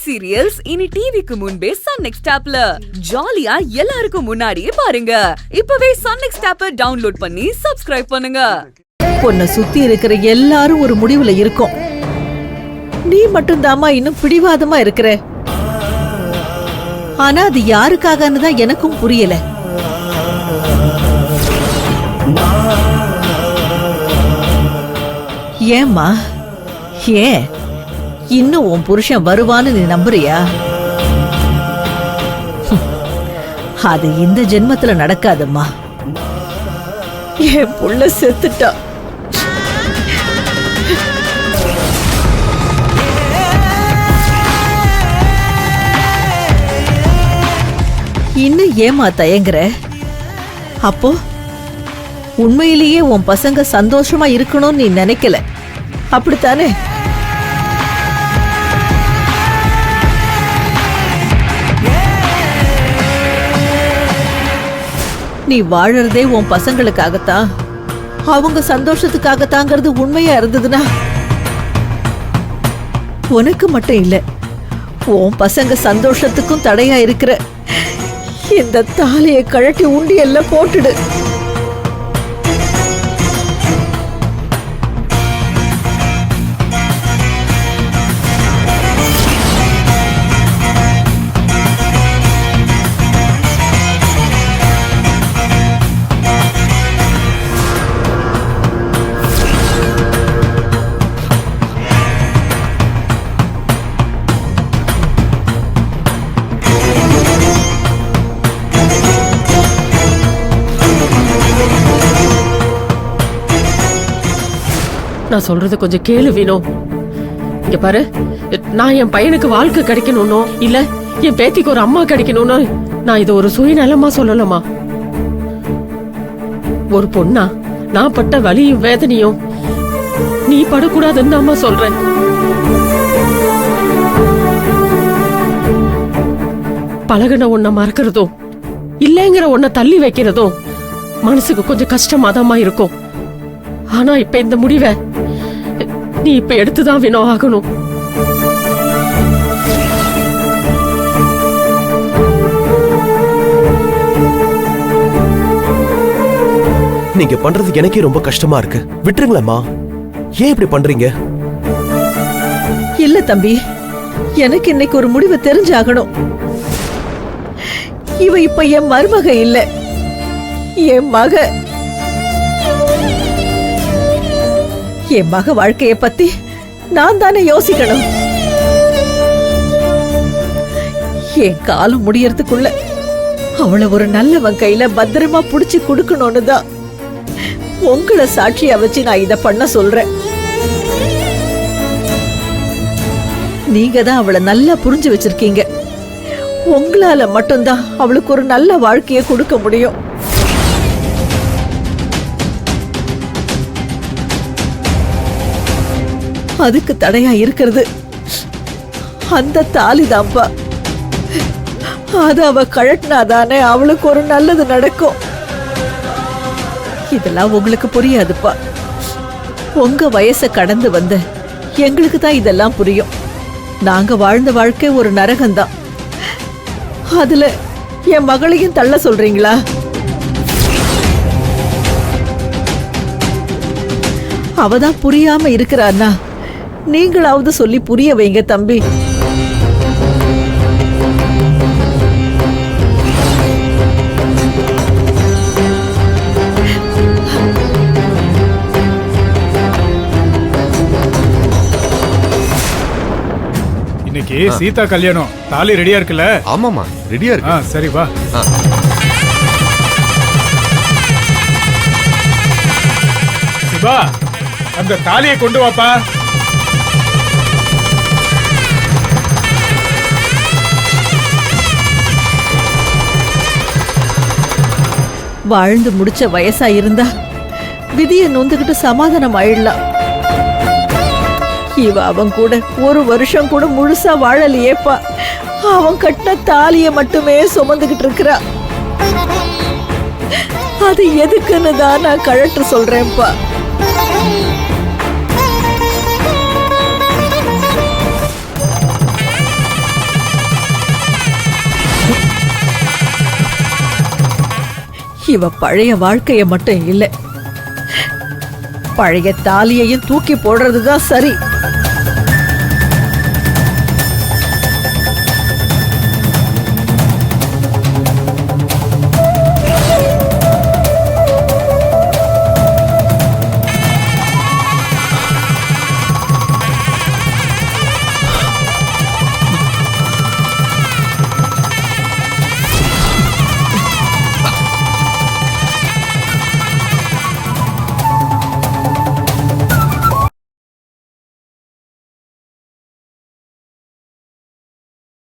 Hit serials இனி டிவிக்கு முன்பே சன் நெக்ஸ்ட் ஆப்ல ஜாலியா எல்லாருக்கும் முன்னாடியே பாருங்க. இப்பவே சன் நெக்ஸ்ட் ஆப்பை டவுன்லோட் பண்ணி சப்ஸ்கிரைப் பண்ணுங்க. உன்னை சுத்தி இருக்கிற எல்லாரும் ஒரு முடிவுல இருக்கும். நீ மட்டும் தாமா இன்னும் பிடிவாதமா இருக்கிற. ஆனா அது யாருக்காகன்னு தான் எனக்கும் புரியல. ஏம்மா, ஏன் இன்னும் உன் புருஷன் வருவான்னு நீ நம்புறியா? அது இந்த ஜென்மத்துல நடக்காதம்மா. என் புள்ள செத்துட்டா. இன்னும் ஏமா தயங்குற? அப்போ உண்மையிலேயே உன் பசங்க சந்தோஷமா இருக்கணும்னு நீ நினைக்கல, அப்படித்தானே? நீ வாழறதே உன் பசங்களுக்காகத்தான், அவங்க சந்தோஷத்துக்காகத்தாங்கிறது உண்மையா இருந்ததுன்னா உனக்கு மட்டும் இல்ல, உன் பசங்க சந்தோஷத்துக்கும் தடையா இருக்கிற இந்த தாலியை கழட்டி உண்டியல்ல போட்டுடு. நான் சொல்றது கொஞ்சம் கேளு வீணோ. இங்க பாரு, நான் என் பையனுக்கு வாழ்க்கை கிடைக்கணும்னோ இல்ல என் பேத்திக்கு ஒரு அம்மா கிடைக்கணும்னோ நான் இது ஒரு சுயநலமா சொல்லலாமா? ஒரு பொண்ணா நான் பட்ட வலியும் வேதனையும் நீ படக்கூடாதுன்னு அம்மா சொல்றேன். பழகுன உன்னை மறக்கிறதும் இல்லைங்கிற உன்னை தள்ளி வைக்கிறதும் மனசுக்கு கொஞ்சம் கஷ்டமாதாம்மா இருக்கும். ஆனா இப்ப இந்த முடிவை நீ இப்ப எடுத்துதான் வினோ ஆகணும். நீங்க பண்றது எனக்கே ரொம்ப கஷ்டமா இருக்கு. விட்டுருங்களேம்மா. ஏன் இப்படி பண்றீங்க? இல்ல தம்பி, எனக்கு இன்னைக்கு ஒரு முடிவு தெரிஞ்சாகணும். இவ இப்ப என் மருமக இல்ல, என் மக. என் மக வாழ்க்கைய பத்தி நான் தானே யோசிக்கணும். என் காலம் முடியறதுக்குள்ள அவளை ஒரு நல்லவன் கையில பத்திரமா புடிச்சு கொடுக்கணும்னு தான் உங்களை சாட்சியா வச்சு நான் இத பண்ண சொல்றேன். நீங்க தான் அவளை நல்லா புரிஞ்சு வச்சிருக்கீங்க. உங்களால மட்டும்தான் அவளுக்கு ஒரு நல்ல வாழ்க்கைய கொடுக்க முடியும். அதுக்கு தடையா இருக்கிறது அந்த தாலிதான்ப்பா. அது அவ கழட்டினாதானே அவளுக்கு ஒரு நல்லது நடக்கும். இதெல்லாம் உங்களுக்கு புரியாதுப்பா. உங்க வயசை கடந்து வந்த எங்களுக்கு தான் இதெல்லாம் புரியும். நாங்க வாழ்ந்த வாழ்க்கை ஒரு நரகம்தான். அதுல என் மகளையும் தள்ள சொல்றீங்களா? அவதான் புரியாம இருக்கிறான்னா நீங்களாவது சொல்லி புரிய வைங்க தம்பி. இன்னைக்கு சீதா கல்யாணம். தாலி ரெடியா இருக்குல்ல? ஆமாமா, ரெடியா இருக்கு. சரி வா. சிவா, அந்த தாலியை கொண்டு வாப்பா. வாழ்ந்து முடிச்ச வயசா இருந்தா விதியை நொந்துகிட்டு சமாதானம் ஆயிடலாம். இவ அவன் கூட ஒரு வருஷம் கூட முழுசா வாழலையேப்பா. அவன் கட்டின தாலிய மட்டுமே சுமந்துகிட்டு இருக்கிறா. அது எதுக்குன்னு தான் நான் கழட்டு சொல்றேன்ப்பா. இவ பழைய வாழ்க்கைய மட்டும் இல்ல, பழைய தாலியையும் தூக்கி போடுறதுதான் சரி.